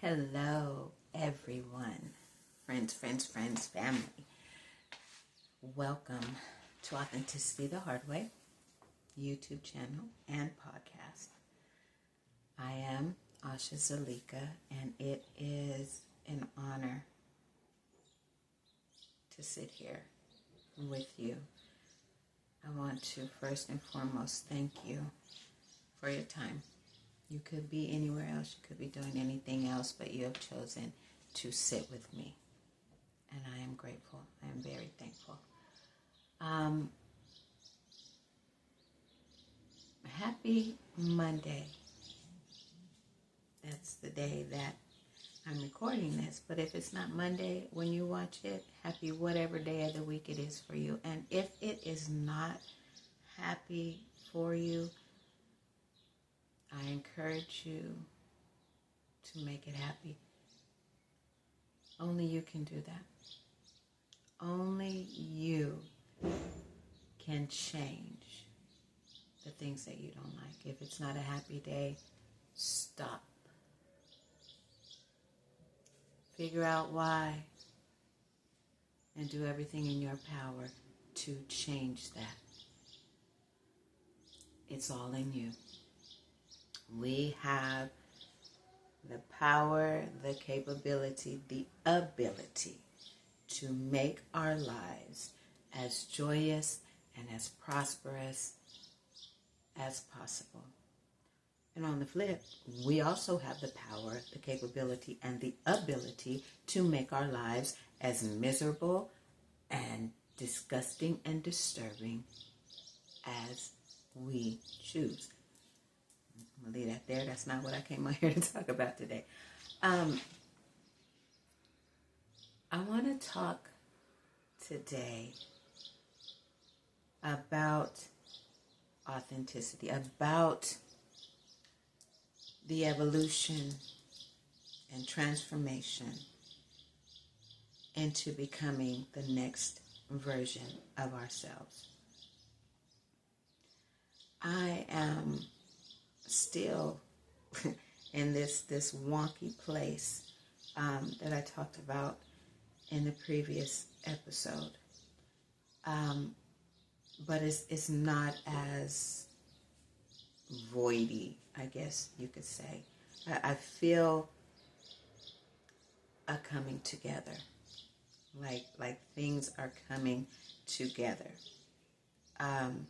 Hello, everyone. Friends, family. Welcome to Authenticity the Hard Way, YouTube channel and podcast. I am Asha.zalika, and it is an honor to sit here with you. I want to first and foremost thank you for your time. You could be anywhere else. You could be doing anything else, but you have chosen to sit with me. And I am grateful. I am very thankful. Happy Monday. That's the day that I'm recording this. But if it's not Monday when you watch it, happy whatever day of the week it is for you. And if it is not happy for you, I encourage you to make it happy. Only you can do that. Only you can change the things that you don't like. If it's not a happy day, stop. Figure out why and do everything in your power to change that. It's all in you. We have the power, the capability, the ability to make our lives as joyous and as prosperous as possible. And on the flip, we also have the power, the capability, and the ability to make our lives as miserable and disgusting and disturbing as we choose. I'm going to leave that there. That's not what I came out here to talk about today. I want to talk today about authenticity, about the evolution and transformation into becoming the next version of ourselves. I am still in this wonky place that I talked about in the previous episode. But it's not as voidy, I guess you could say. I feel a coming together. Like things are coming together. And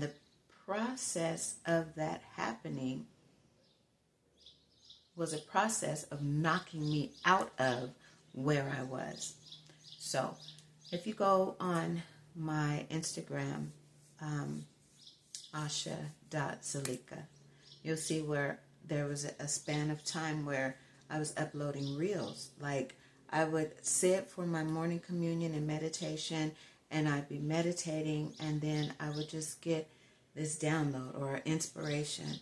the process of that happening was a process of knocking me out of where I was. So if you go on my Instagram, asha.zalika, you'll see where there was a span of time where I was uploading reels. Like I would sit for my morning communion and meditation, and I'd be meditating, and then I would just get this download or inspiration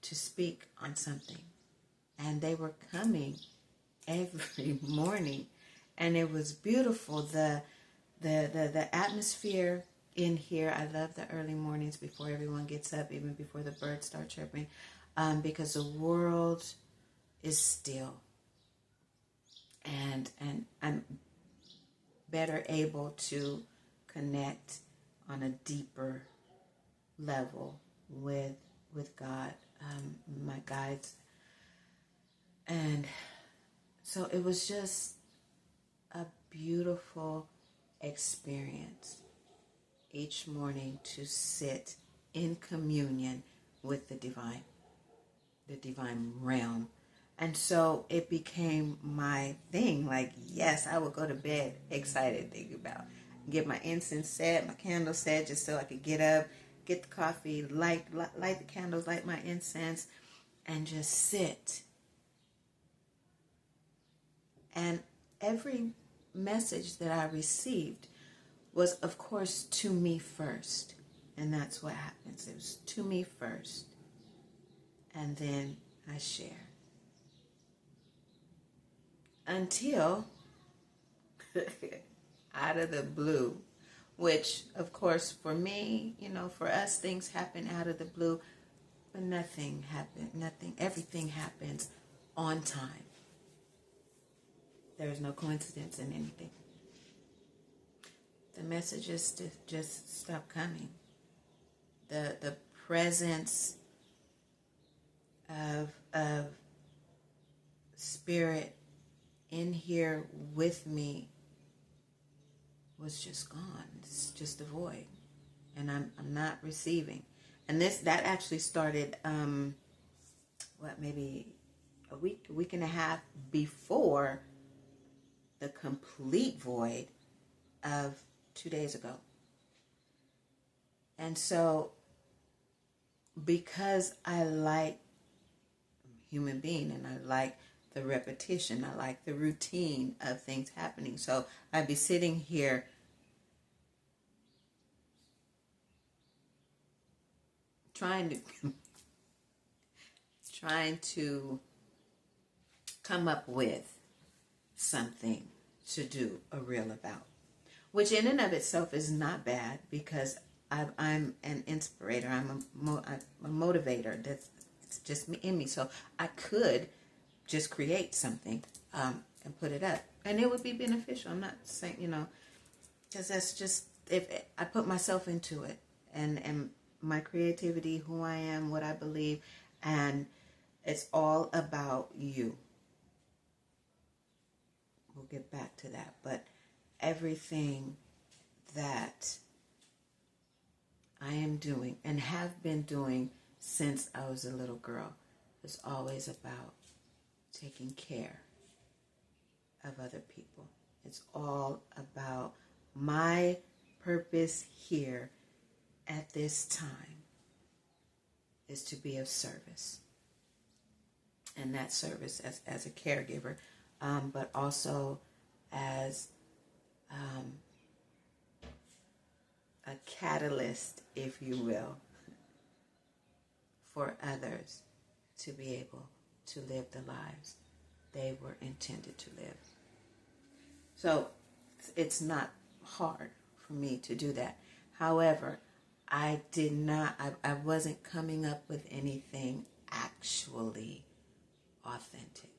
to speak on something. And they were coming every morning, and it was beautiful. The atmosphere in here. I love the early mornings before everyone gets up, even before the birds start chirping, because the world is still, and I'm better able to connect on a deeper level with God, my guides. And so it was just a beautiful experience each morning to sit in communion with the divine realm. And so it became my thing. Like, yes, I would go to bed excited, thinking about get my incense set, my candle set, just so I could get up, get the coffee, light the candles, light my incense, and just sit. And every message that I received was, of course, to me first. And that's what happens. It was to me first. And then I share. Until, out of the blue, which, of course, for me, for us, things happen out of the blue. But nothing happened. Everything happens on time. There is no coincidence in anything. The messages just stop coming. The presence of spirit in here with me was just gone. It's just a void, and I'm not receiving. And that actually started maybe a week and a half before the complete void of 2 days ago. And so, because I like human being and I like the repetition, I like the routine of things happening. So I'd be sitting here trying to come up with something to do a reel about, which in and of itself is not bad, because I'm an inspirator. I'm a motivator. It's just in me. So I could just create something and put it up, and it would be beneficial. I'm not saying, because that's just, if I put myself into it, and my creativity, who I am, what I believe, and it's all about you. We'll get back to that, but everything that I am doing and have been doing since I was a little girl is always about taking care of other people. It's all about my purpose here at this time is to be of service. And that service as a caregiver, but also as a catalyst, if you will, for others to be able to live the lives they were intended to live. So it's not hard for me to do that. However, I wasn't coming up with anything actually authentic.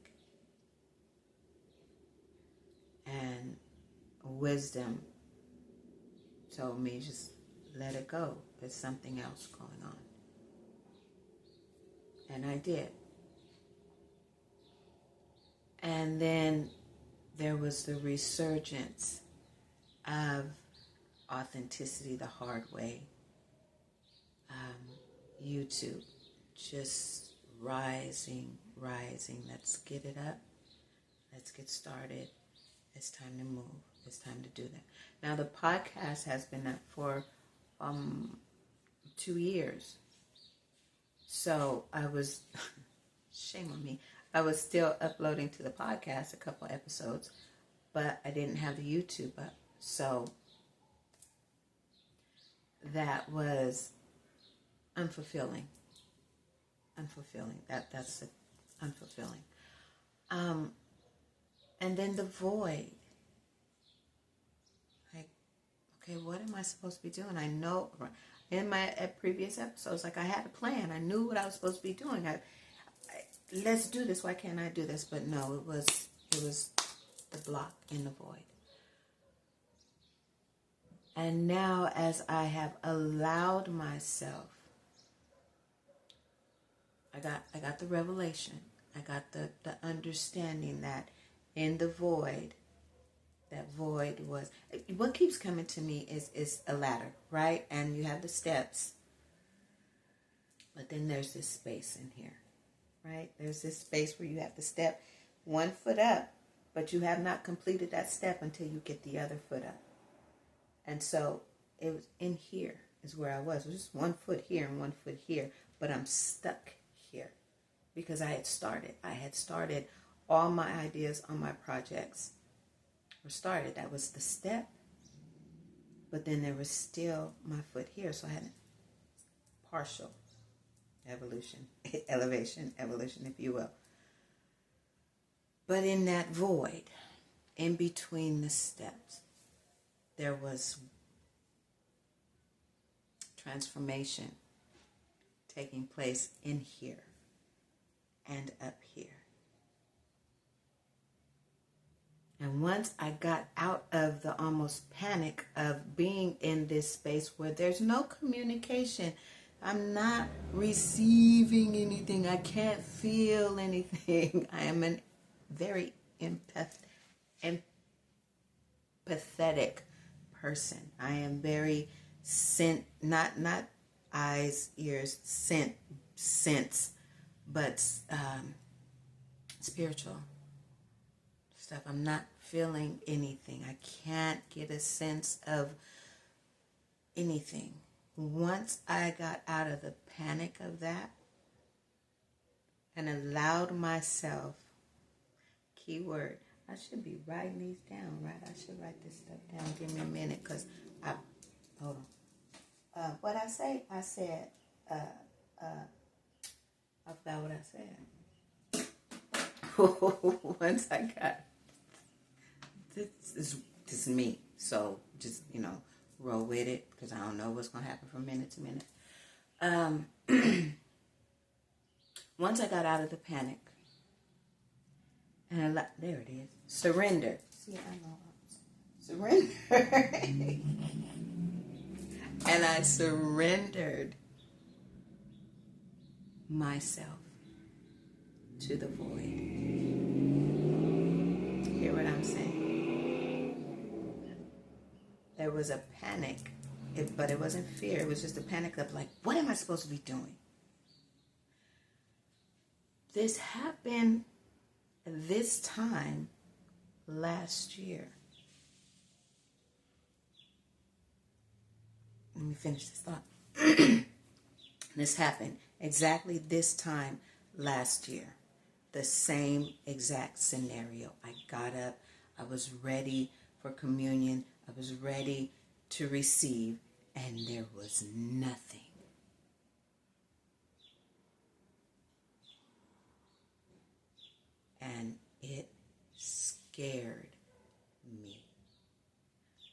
And wisdom told me, just let it go. There's something else going on. And I did. And then there was the resurgence of authenticity the hard way. YouTube just rising. Let's get it up. Let's get started. It's time to move. It's time to do that. Now, the podcast has been up for 2 years. So I was, shame on me, I was still uploading to the podcast a couple episodes, but I didn't have the YouTube up. So that was unfulfilling. That's unfulfilling. And then the void. Like, okay, what am I supposed to be doing? I know in my previous episodes, like, I had a plan. I knew what I was supposed to be doing. Let's do this. Why can't I do this? But no, it was the block in the void. And now, as I have allowed myself, I got the revelation. I got the understanding that in the void, that void was, what keeps coming to me is a ladder, right? And you have the steps, but then there's this space in here, right? There's this space where you have to step 1 foot up, but you have not completed that step until you get the other foot up. And so it was in here is where I was. It was just 1 foot here and 1 foot here, but I'm stuck here because I had started all my ideas on my projects were started. That was the step. But then there was still my foot here. So I had partial evolution, evolution, if you will. But in that void, in between the steps, there was transformation taking place in here and up here. And once I got out of the almost panic of being in this space where there's no communication, I'm not receiving anything, I can't feel anything. I am a very empathetic person. I am very not eyes, ears, sense, but spiritual stuff. I'm not feeling anything. I can't get a sense of anything. Once I got out of the panic of that and allowed myself, keyword, I should be writing these down, right? I should write this stuff down. Give me a minute, because hold on. What I say? I said, I forgot what I said. Once I got, this is me. So just, roll with it, because I don't know what's going to happen from minute to minute. Once I got out of the panic, and there it is, surrender. See, I know. Surrender. And I surrendered myself to the void. Hear what I'm saying? There was a panic, but it wasn't fear. It was just a panic of like, what am I supposed to be doing? This happened this time last year. Let me finish this thought. This happened exactly this time last year. The same exact scenario. I got up. I was ready for communion. I was ready to receive, and there was nothing. And it scared me,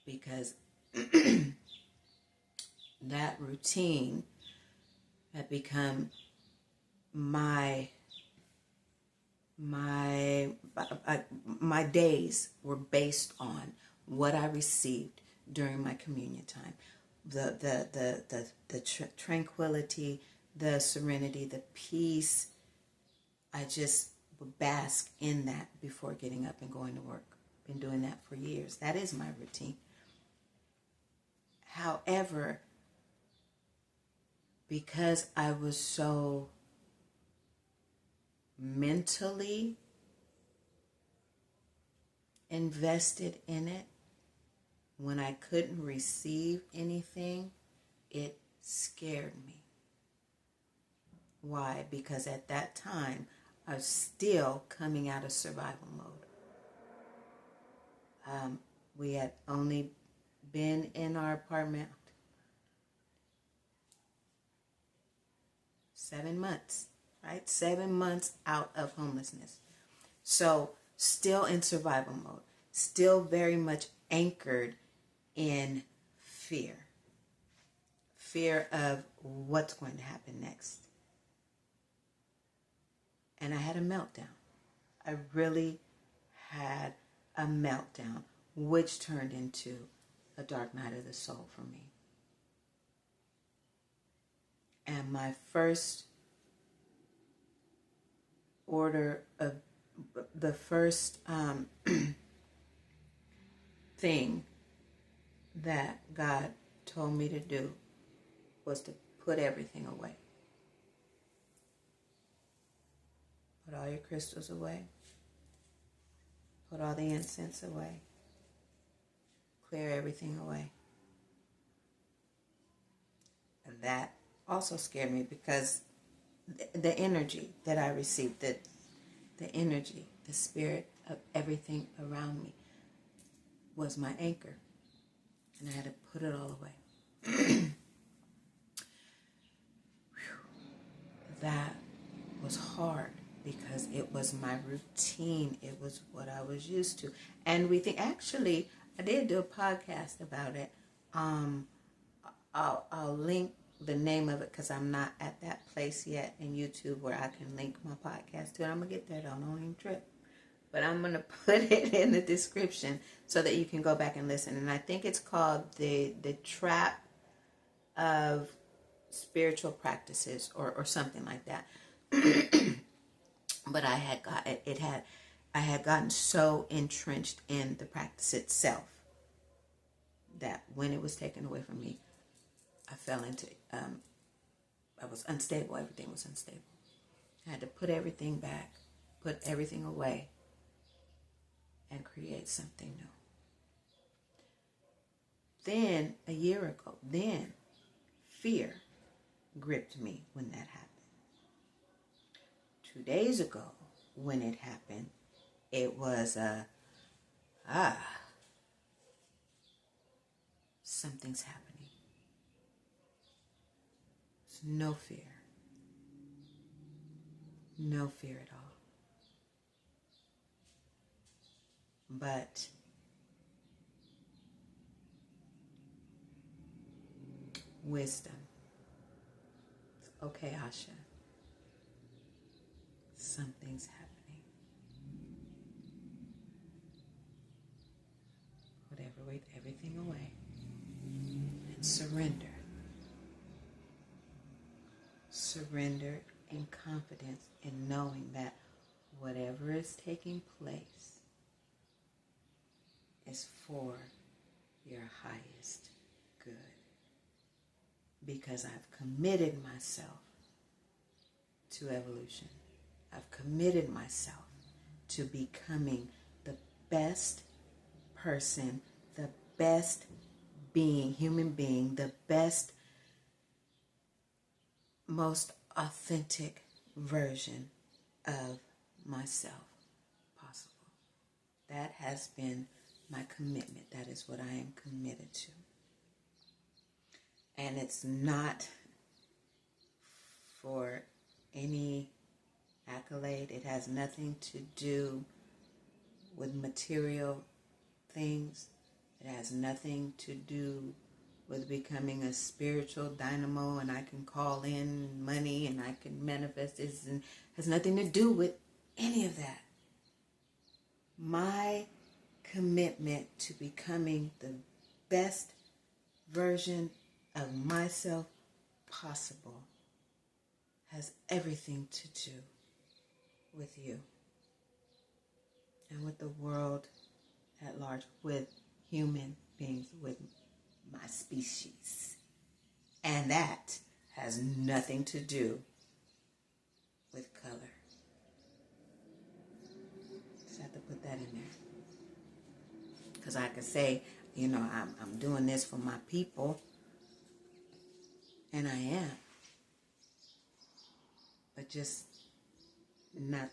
because that routine had become my days were based on what I received during my communion time. The tranquility, the serenity, the peace. I just would bask in that before getting up and going to work. Been doing that for years. That is my routine. However, because I was so mentally invested in it, when I couldn't receive anything, it scared me. Why? Because at that time, I was still coming out of survival mode. We had only been in our apartment 7 months, right? 7 months out of homelessness. So still in survival mode, still very much anchored in fear. Fear of what's going to happen next. And I had a meltdown. I really had a meltdown, which turned into a dark night of the soul for me. And my first order of the first thing that God told me to do was to put everything away. Put all your crystals away. Put all the incense away. Clear everything away. And that also scared me, because the energy that I received, the energy, the spirit of everything around me was my anchor. And I had to put it all away. That was hard, because it was my routine. It was what I was used to. And I did do a podcast about it. I'll link the name of it, because I'm not at that place yet in YouTube where I can link my podcast to it. I'm going to get there, though. Don't even trip. But I'm going to put it in the description so that you can go back and listen. And I think it's called The Trap of Spiritual Practices, or something like that. But I had gotten so entrenched in the practice itself that when it was taken away from me, I fell into, I was unstable. Everything was unstable. I had to put everything back, put everything away, and create something new. Then, a year ago, fear gripped me when that happened. 2 days ago, when it happened, it was something's happening. There's no fear. No fear at all. But wisdom. Okay, Asha. Something's happening. Whatever, with everything away. And surrender. Surrender in confidence in knowing that whatever is taking place is for your highest good. Because I've committed myself to evolution. I've committed myself to becoming the best person, the best being, human being, the best, most authentic version of myself possible. That has been my commitment. That is what I am committed to. And it's not for any accolade. It has nothing to do with material things. It has nothing to do with becoming a spiritual dynamo and I can call in money and I can manifest this, and has nothing to do with any of that. My commitment to becoming the best version of myself possible has everything to do with you and with the world at large, with human beings, with my species. And that has nothing to do with color. Just have to put that in there. Because I could say, I'm doing this for my people. And I am. But just not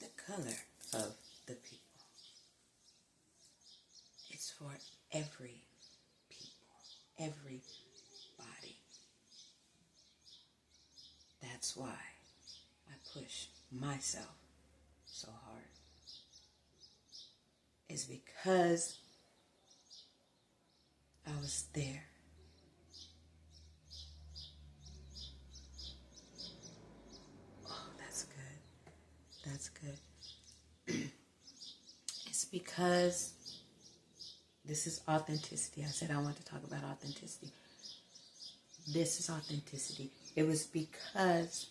the color of the people. It's for every people, everybody. That's why I push myself so hard. It's because I was there. Oh, that's good. That's good. It's because this is authenticity. I said I want to talk about authenticity. This is authenticity. It is because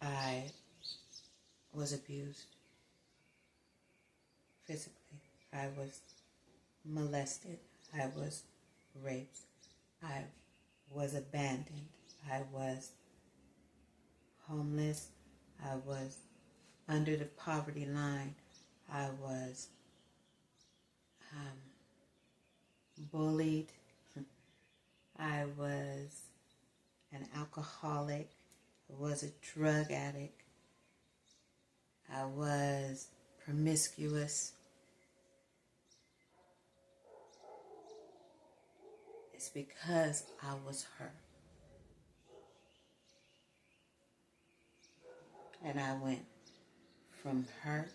I was abused physically. I was molested. I was raped. I was abandoned. I was homeless. I was under the poverty line. I was bullied. I was an alcoholic. I was a drug addict. I was promiscuous. It's because I was her. And I went from her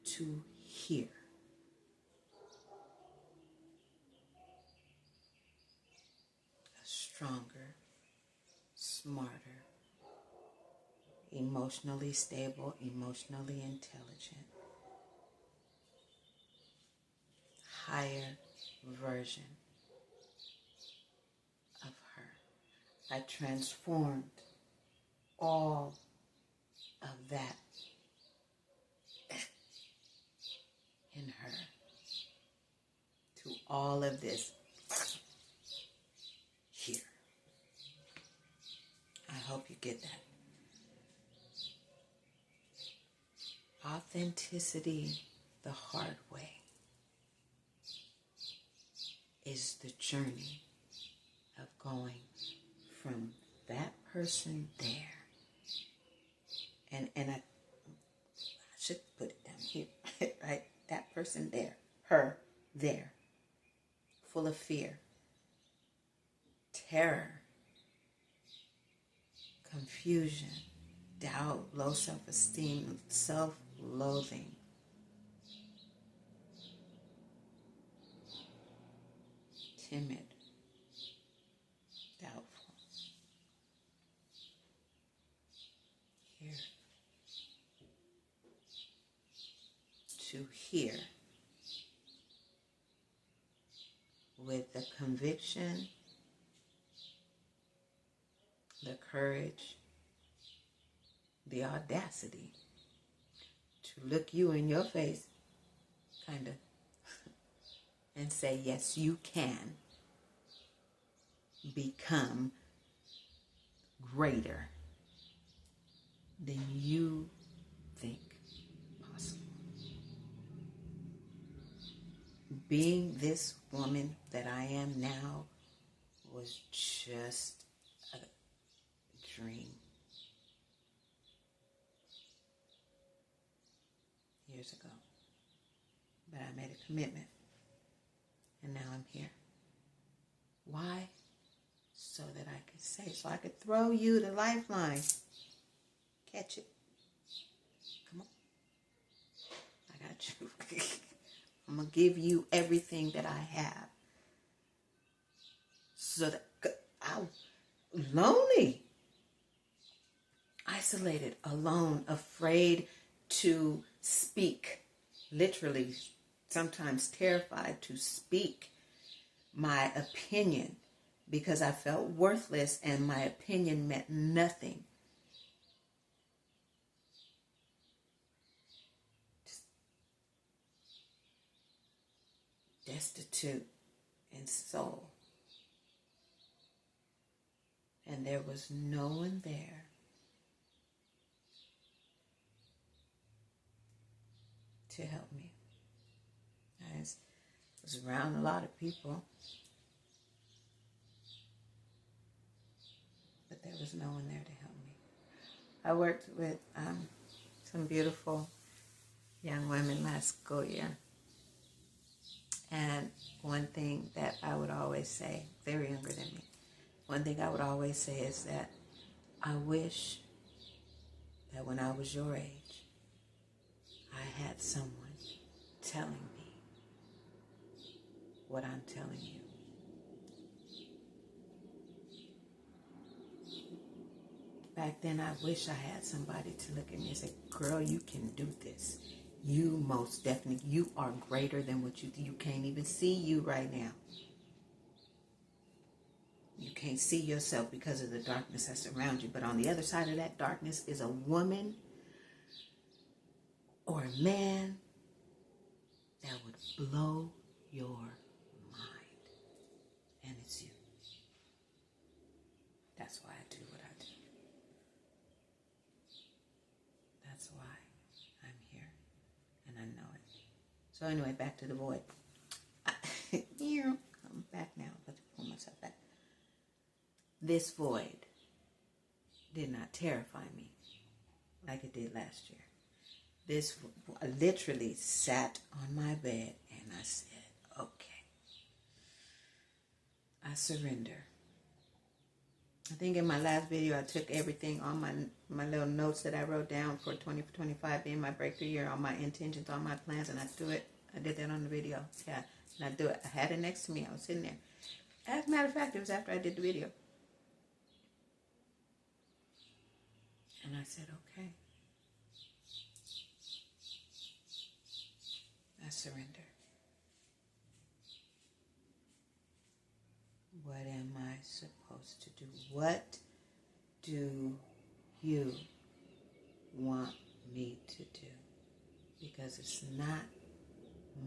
to here. stronger, smarter, emotionally stable, emotionally intelligent, higher version of her. I transformed all of that in her to all of this here. I hope you get that. Authenticity the hard way is the journey of going from that person there, and I should put it down here, right? That person there, her there, full of fear, terror, confusion, doubt, low self-esteem, self-loathing, timid, doubtful. Here. To hear with the conviction, the courage, the audacity to look you in your face, kind of, and say, yes, you can become greater than you think possible. Being this woman that I am now was just a dream. Years ago. But I made a commitment. And now I'm here. Why? So that I could say, so I could throw you the lifeline. Catch it. Come on. I got you. I'm going to give you everything that I have. So that I'm lonely. Isolated, alone, afraid to speak. Literally, sometimes terrified to speak my opinion because I felt worthless and my opinion meant nothing. Just destitute in soul. And there was no one there to help me. I was around a lot of people, but there was no one there to help me. I worked with some beautiful young women last school year. And one thing that I would always say, they were younger than me, one thing I would always say is that I wish that when I was your age, I had someone telling me what I'm telling you. Back then, I wish I had somebody to look at me and say, girl, you can do this. You most definitely, you are greater than what you do. You can't even see you right now. You can't see yourself because of the darkness that's around you. But on the other side of that darkness is a woman or a man that would blow your mind. And it's you. That's why I do what I do. That's why I'm here. And I know it. So anyway, back to the void. I'm back now. I'm about to pull myself back. This void did not terrify me like it did last year. I literally sat on my bed and I said, okay, I surrender. I think in my last video, I took everything on my little notes that I wrote down for 2025 being my breakthrough year, all my intentions, all my plans, and I did that on the video. Yeah, and I do it. I had it next to me. I was sitting there. As a matter of fact, it was after I did the video. And I said, okay. I surrender. What am I supposed to do? What do you want me to do? Because it's not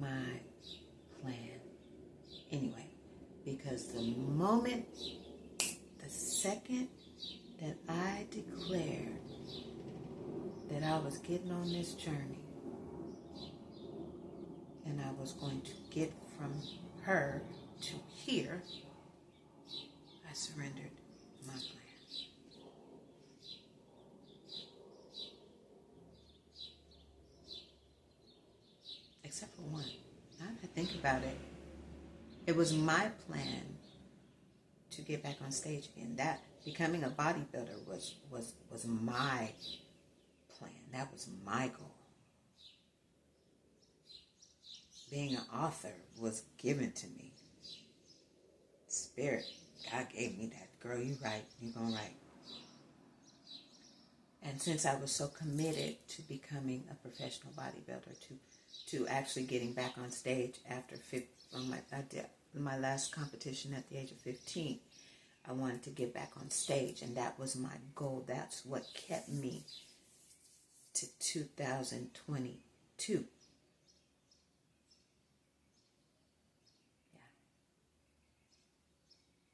my plan anyway. Because the second that I declared that I was getting on this journey and I was going to get from her to here, I surrendered my plan. Except for one. Now that I think about it, it was my plan to get back on stage again. That becoming a bodybuilder was my plan. That was my goal. Being an author was given to me. Spirit, God gave me that. Girl, you write. You gonna write. And since I was so committed to becoming a professional bodybuilder, to actually getting back on stage after I did my last competition at the age of 15, I wanted to get back on stage, and that was my goal. That's what kept me to 2022. Yeah.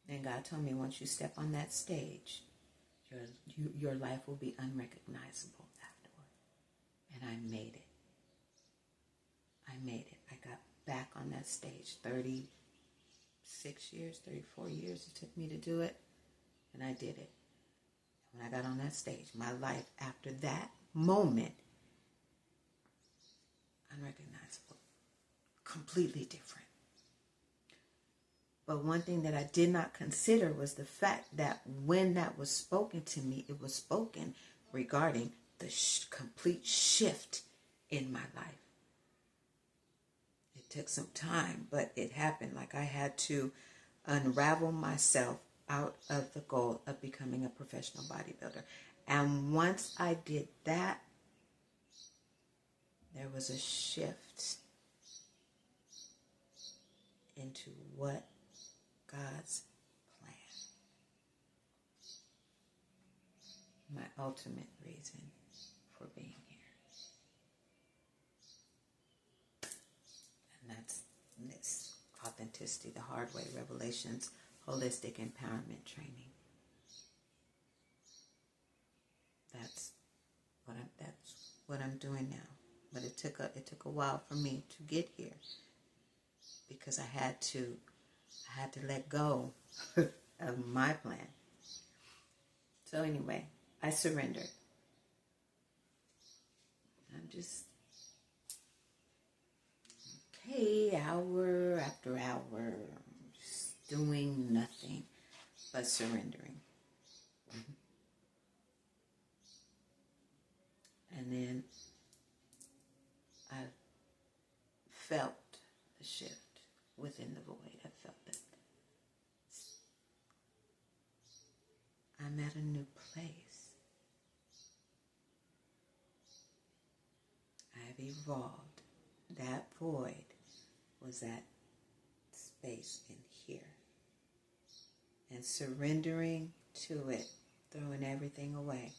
And God told me, once you step on that stage, your life will be unrecognizable afterward. And I made it. I got back on that stage. 36 years, 34 years it took me to do it. And I did it. When I got on that stage, my life after that moment, unrecognizable. Completely different. But one thing that I did not consider was the fact that when that was spoken to me, it was spoken regarding the complete shift in my life. It took some time, but it happened. Like, I had to unravel myself out of the goal of becoming a professional bodybuilder. And once I did that, there was a shift into what God's plan. My ultimate reason for being here. And that's this authenticity, the hard way, revelations, holistic empowerment training. That's what I'm doing now. But it took a while for me to get here, because I had to let go of my plan. So anyway, I surrendered. I'm just hour after hour, just doing nothing but surrendering. And then I felt the shift within the void. I felt that I'm at a new place. I've evolved. That void was that space in here. And surrendering to it, throwing everything away.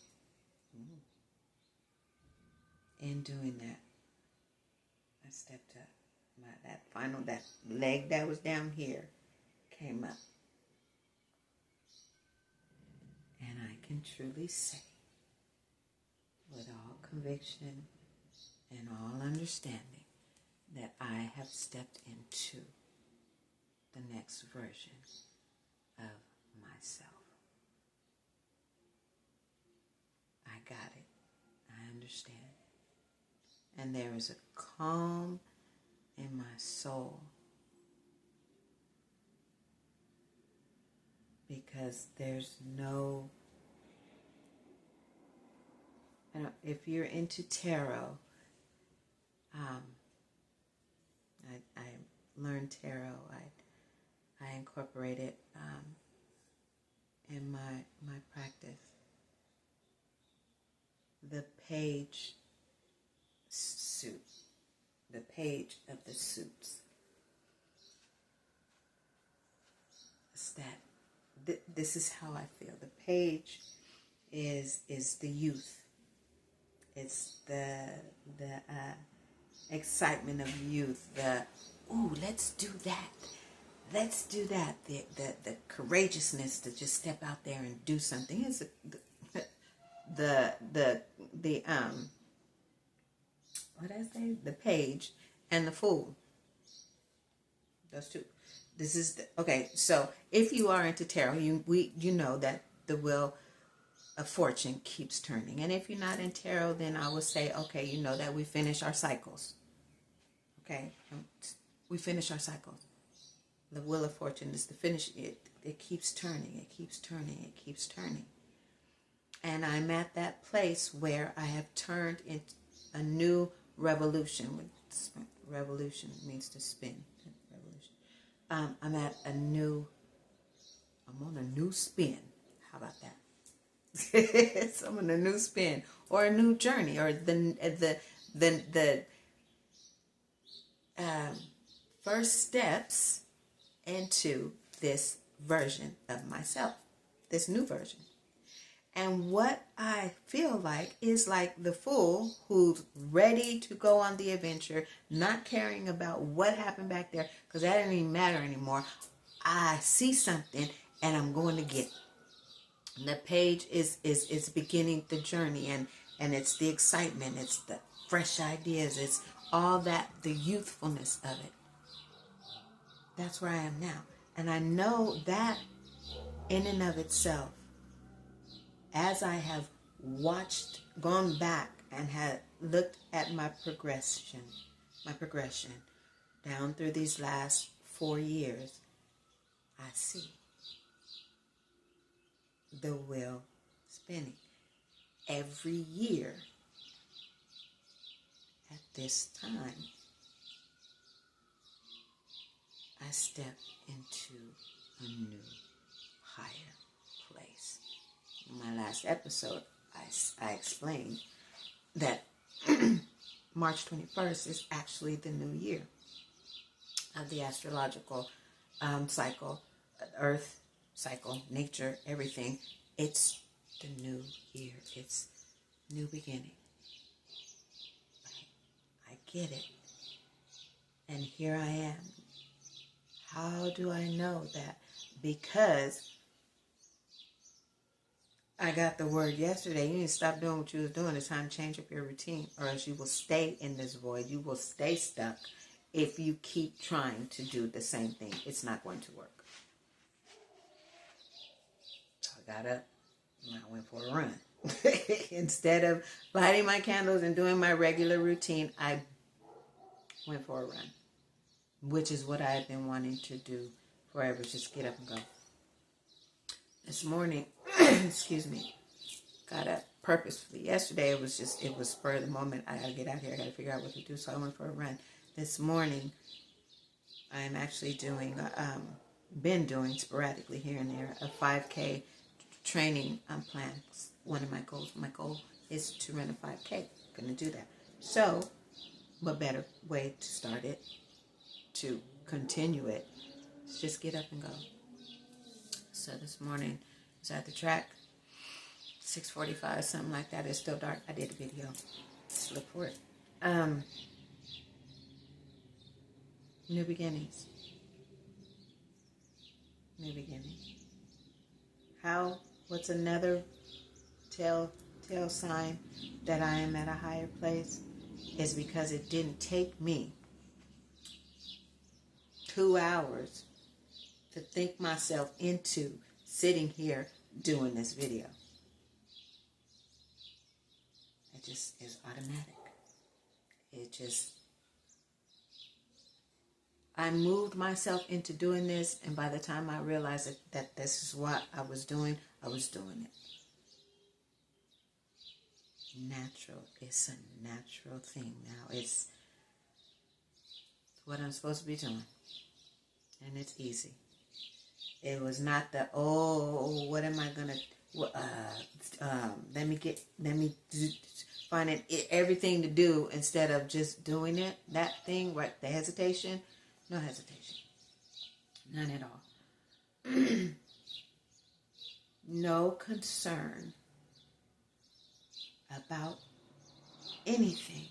In doing that, I stepped up. That leg that was down here came up. And I can truly say, with all conviction and all understanding, that I have stepped into the next version of myself. I got it. I understand. And there is a calm in my soul, because there's no, if you're into tarot, I learned tarot. I incorporate it in my practice. page suit. The page of the suits. It's that. This is how I feel. The page is the youth. It's the excitement of youth. The let's do that. Let's do that. The courageousness to just step out there and do something. It's the what did I say? The page and the fool. Those two. This is okay. So if you are into tarot, you know that the wheel of fortune keeps turning. And if you're not in tarot, then I would say, okay, you know that we finish our cycles. Okay, we finish our cycles. The wheel of fortune is to finish it. It keeps turning. It keeps turning. It keeps turning. And I'm at that place where I have turned into a new revolution. Revolution means to spin. Revolution. I'm on a new spin. How about that? So I'm on a new spin or a new journey or the first steps into this version of myself, this new version. And what I feel like is like the fool who's ready to go on the adventure, not caring about what happened back there, because that doesn't even matter anymore. I see something and I'm going to get it. And the page is beginning the journey, and it's the excitement, it's the fresh ideas, it's all that, the youthfulness of it. That's where I am now. And I know that in and of itself, as I have gone back and had looked at my progression down through these last 4 years, I see the wheel spinning. Every year at this time, I step into a new, higher place. In my last episode, I explained that March 21st is actually the new year of the astrological cycle, Earth cycle, nature, everything. It's the new year. It's new beginning. I get it. And here I am. How do I know that? Because I got the word yesterday. You need to stop doing what you was doing. It's time to change up your routine, or else you will stay in this void. You will stay stuck if you keep trying to do the same thing. It's not going to work. So I got up and I went for a run. Instead of lighting my candles and doing my regular routine, I went for a run, which is what I have been wanting to do forever. Just get up and go. This morning, excuse me, got up purposefully. Yesterday it was spur of the moment. I gotta get out here. I gotta figure out what to do. So I went for a run. This morning, I am actually doing, been doing sporadically here and there, a 5K training plan. One of my goals. My goal is to run a 5K. I'm gonna do that. So, what better way to start it, to continue it, is just get up and go. So this morning, I was at the track, 6:45, something like that. It's still dark. I did a video. Just look for it. New beginnings. New beginnings. What's another tell sign that I am at a higher place is because it didn't take me 2 hours to think myself into sitting here doing this video. It just is automatic. I moved myself into doing this, and by the time I realized that this is what I was doing it. Natural. It's a natural thing now. It's what I'm supposed to be doing. And it's easy. It was not the, what am I going to, let me finding everything to do instead of just doing it. That thing, right? The hesitation. No hesitation. None at all. No concern about anything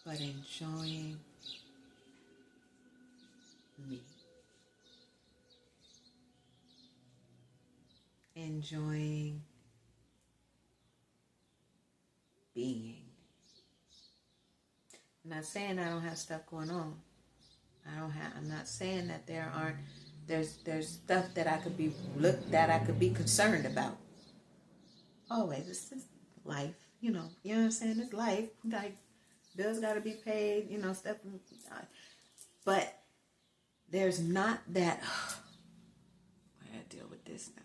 but enjoying me. Enjoying being. I'm not saying I don't have stuff going on. I'm not saying that there's stuff that I could be concerned about. Always, this is life, you know what I'm saying? It's life. Like, bills gotta be paid, stuff. But there's not that, I gotta deal with this now.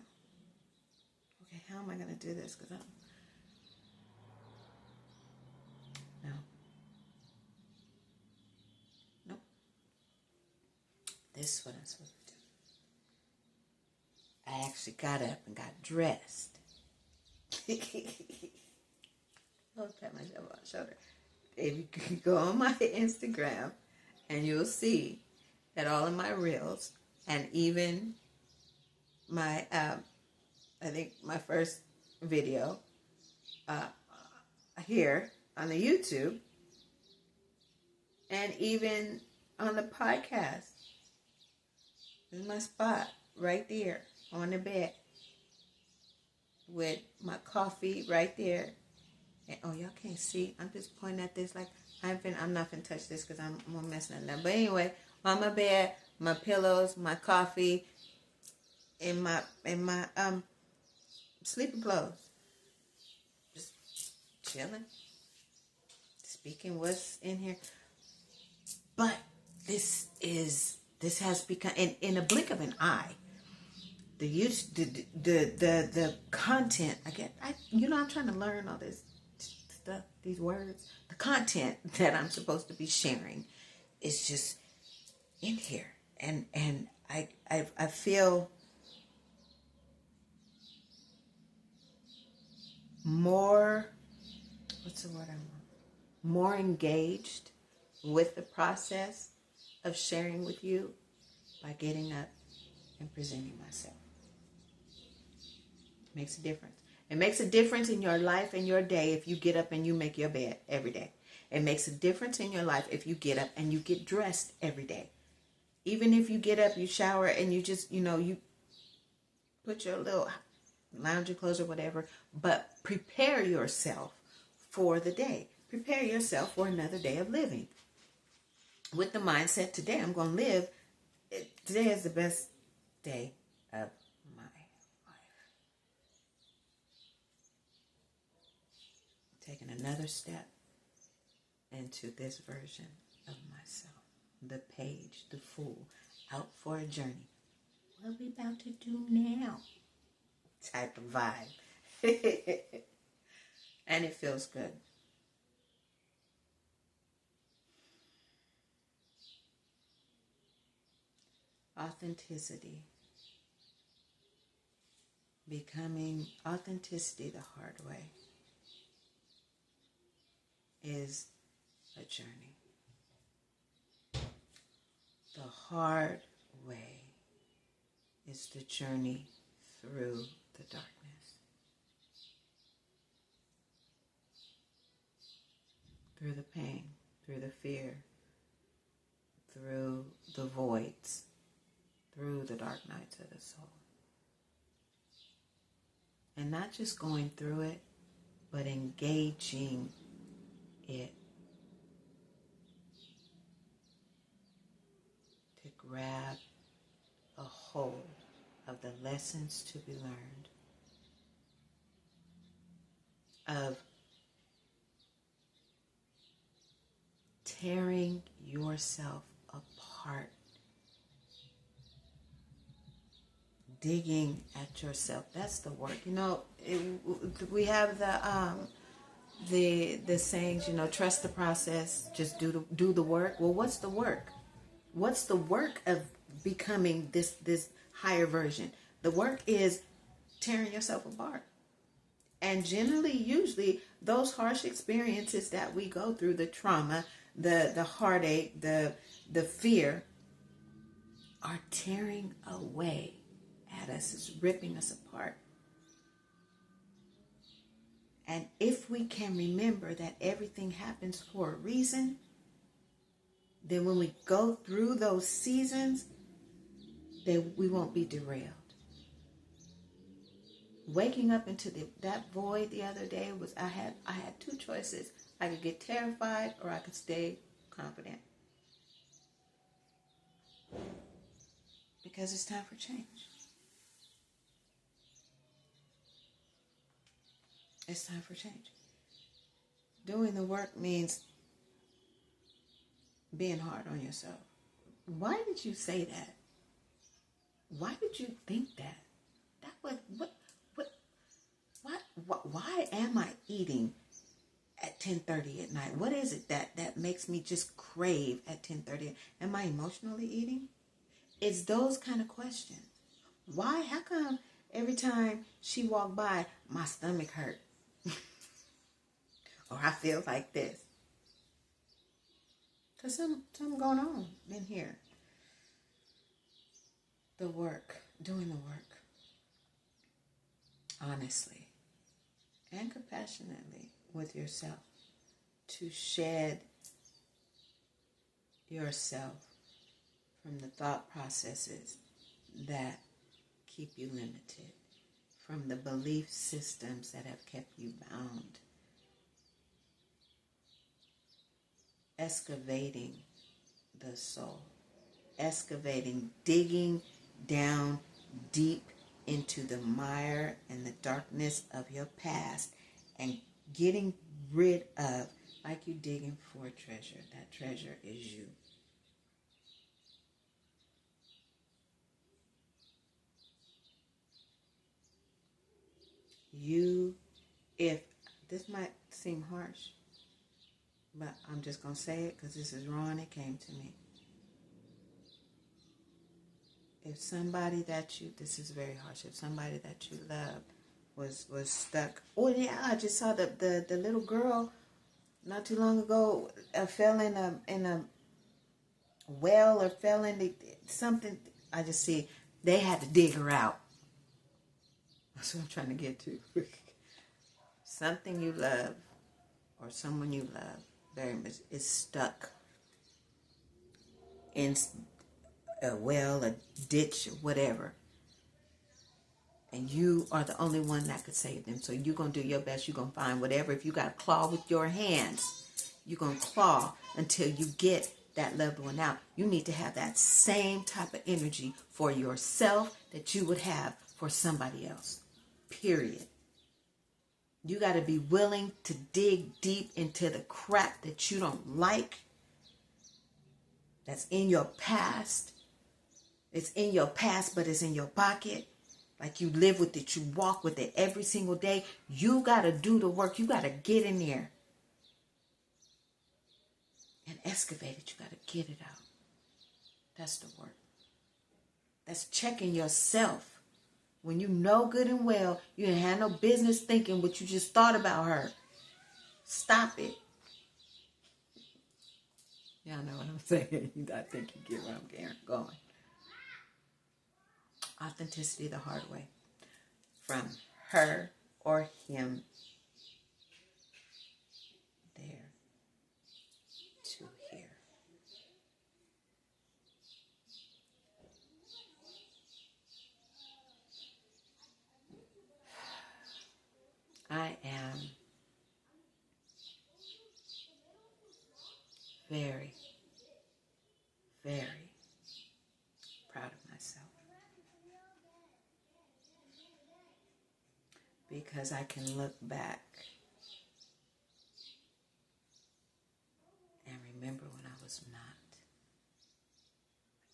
Okay, how am I gonna do this? Because Nope. This is what I'm supposed to do. I actually got up and got dressed. I'll pat myself on the shoulder. If you can go on my Instagram, and you'll see that all of my reels, and even my, I think my first video here on the YouTube, and even on the podcast, this is my spot right there on the bed with my coffee right there. And, oh, y'all can't see. I'm just pointing at this like I'm not gonna touch this because I'm gonna mess nothing up. But anyway, on my bed, my pillows, my coffee, in my sleeping clothes, just chilling, speaking what's in here. But this has become in a blink of an eye. The content I'm trying to learn all this stuff, these words. The content that I'm supposed to be sharing is just in here, and I feel more, what's the word I want? More engaged with the process of sharing with you by getting up and presenting myself. It makes a difference. It makes a difference in your life and your day if you get up and you make your bed every day. It makes a difference in your life if you get up and you get dressed every day. Even if you get up, you shower, and you just, you put your little lounging clothes or whatever, but prepare yourself for the day. Prepare yourself for another day of living. With the mindset, today I'm going to live. Today is the best day of my life. Taking another step into this version of myself. The page, the fool, out for a journey. What are we about to do now? Type of vibe. And it feels good. Authenticity. Becoming authenticity the hard way is a journey. The hard way is the journey through the darkness, through the pain, through the fear, through the voids, through the dark nights of the soul. And not just going through it, but engaging it. To grab a hold of the lessons to be learned, of tearing yourself apart, digging at yourself. That's the work. We have the sayings, trust the process, just do the work. Well, what's the work? What's the work of becoming this higher version? The work is tearing yourself apart. And generally, usually, those harsh experiences that we go through, the trauma, the heartache, the fear, are tearing away at us. It's ripping us apart. And if we can remember that everything happens for a reason, then when we go through those seasons, then we won't be derailed. Waking up into that void the other day was I had two choices. I could get terrified or I could stay confident. Because it's time for change. It's time for change. Doing the work means being hard on yourself. Why did you say that? Why did you think that? That was why am I eating at 10:30 at night? What is it that makes me just crave at 10:30? Am I emotionally eating? It's those kind of questions. Why? How come every time she walked by, my stomach hurt? Or I feel like this? Because something going on in here. The work, doing the work, honestly and compassionately with yourself, to shed yourself from the thought processes that keep you limited, from the belief systems that have kept you bound. Excavating the soul, excavating, digging down deep into the mire and the darkness of your past and getting rid of, like you digging for a treasure. That treasure is you. You, if this might seem harsh, but I'm just going to say it because this is raw and it came to me. If somebody that you, this is very harsh, if somebody that you love was stuck. Oh yeah, I just saw the little girl not too long ago fell in a well or fell into something. I just see they had to dig her out. That's what I'm trying to get to. Something you love or someone you love very much is stuck in a well, a ditch, whatever. And you are the only one that could save them. So you're going to do your best. You're going to find whatever. If you got to claw with your hands, you're going to claw until you get that loved one out. You need to have that same type of energy for yourself that you would have for somebody else. Period. You got to be willing to dig deep into the crap that you don't like, that's in your past. It's in your past, but it's in your pocket. Like you live with it, you walk with it every single day. You got to do the work. You got to get in there and excavate it. You got to get it out. That's the work. That's checking yourself. When you know good and well, you didn't have no business thinking what you just thought about her. Stop it. Y'all know what I'm saying. I think you get where I'm going. Authenticity the hard way. From her or him. There to here. I am very, very proud of myself. Because I can look back and remember when I was not.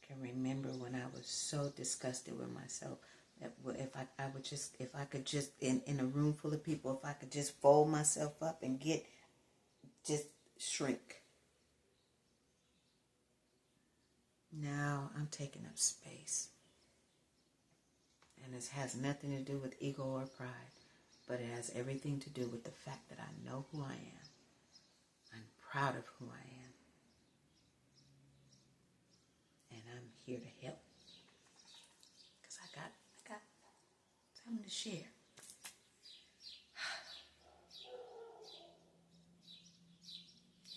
I can remember when I was so disgusted with myself that if I could just in a room full of people, if I could just fold myself up and just shrink. Now I'm taking up space. And this has nothing to do with ego or pride. but it has everything to do with the fact that I know who I am. I'm proud of who I am. And I'm here to help. Because I got something to share.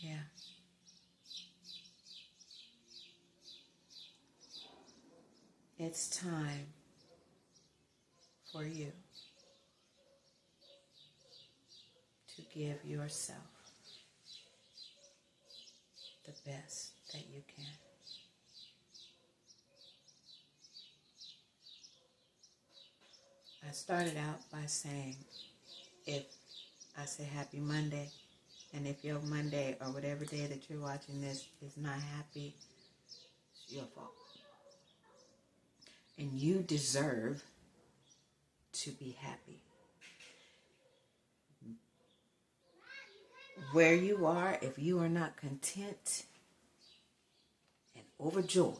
Yeah. It's time for you to give yourself the best that you can. I started out by saying, if I say happy Monday, and if your Monday or whatever day that you're watching this is not happy, it's your fault. And you deserve to be happy. Where you are, if you are not content and overjoyed,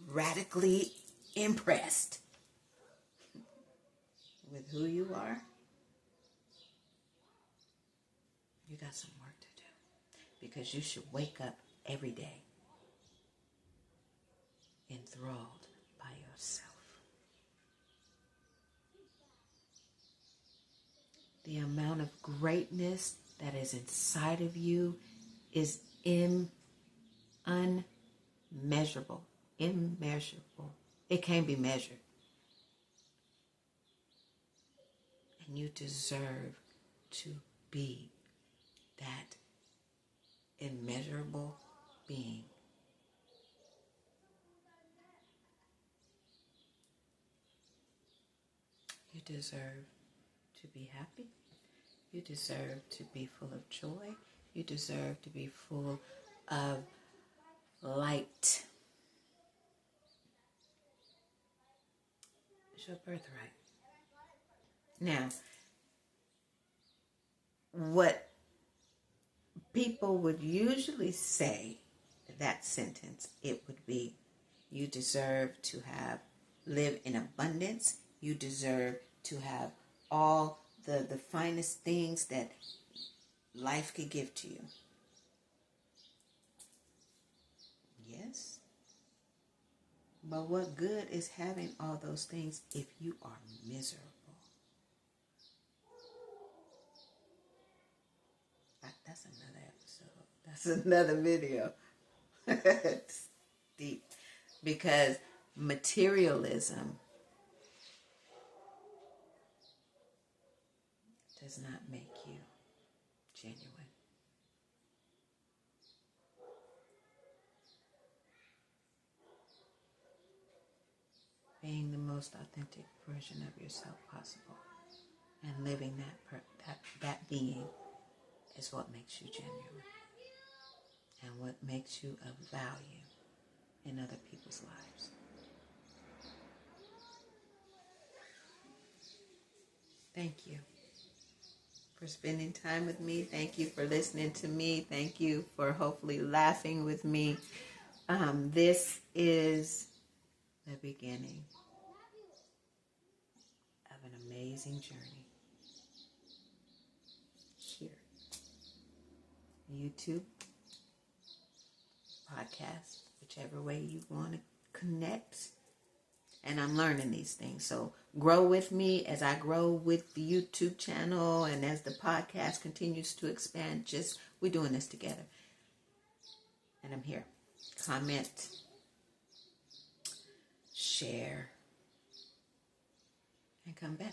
radically impressed with who you are, you got some work to do. Because you should wake up every day enthralled by yourself. The amount of greatness that is inside of you is unmeasurable. Immeasurable. It can't be measured. And you deserve to be that immeasurable being. You deserve to be happy. You deserve to be full of joy. You deserve to be full of light. It's your birthright. Now, what people would usually say, that sentence, it would be, you deserve to live in abundance. You deserve to have all the finest things that life could give to you. Yes. But what good is having all those things if you are miserable? That's another episode. That's another video. It's deep. Because materialism does not make you genuine. Being the most authentic version of yourself possible and living that being is what makes you genuine and what makes you of value in other people's lives. Thank you for spending time with me. Thank you for listening to me. Thank you for hopefully laughing with me. This is the beginning of an amazing journey. Here, YouTube, podcast, whichever way you want to connect. And I'm learning these things. So grow with me as I grow with the YouTube channel and as the podcast continues to expand. We're doing this together. And I'm here. Comment, share, and come back.